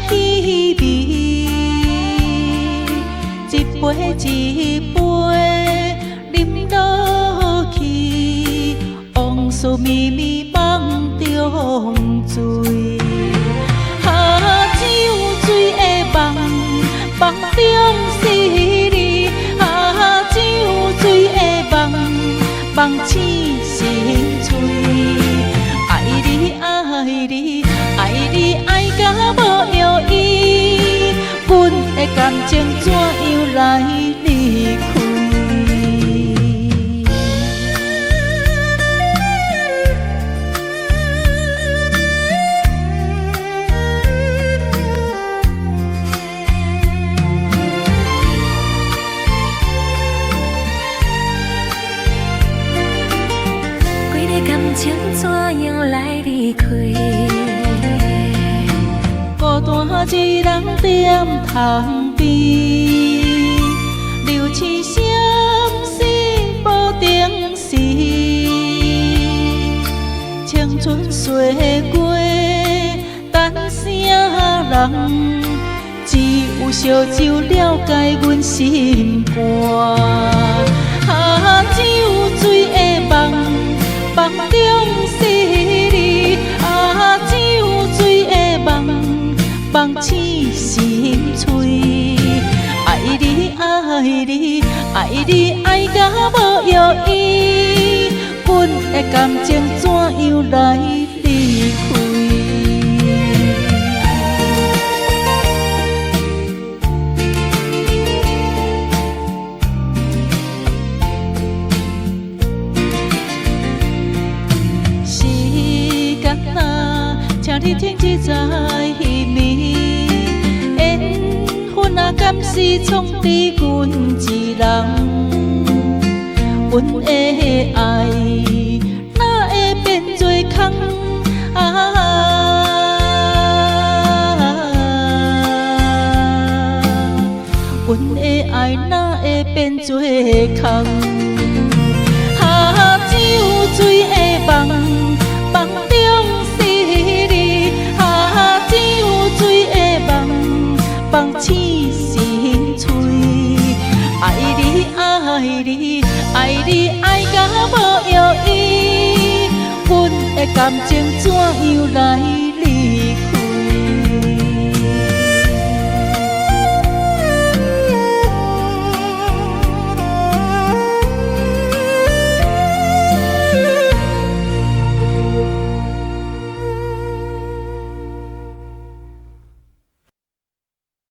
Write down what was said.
气味，一杯一杯饮落去，往事绵绵梦中醉。只有水的梦，梦中是你。只有水的梦，梦醒心碎。爱你爱你爱你爱甲无药医，阮的感情怎样来离开？感情怎样来离开？孤单一人踮窗边，留痴心事无定时。青春岁过，等啥人？只有烧酒了解阮心肝。只有水的梦。梦中是你，只有水的梦，梦醒心碎。爱你爱你爱你爱甲无药医，阮的感情怎样来离开？请你听一在稀微，缘分啊，敢是创伫阮一人？阮的爱哪会变做空？阮的爱哪会变做空？只有水的梦，梦中。梦醒心碎，爱你爱你爱你爱甲无药医，阮的感情怎样来？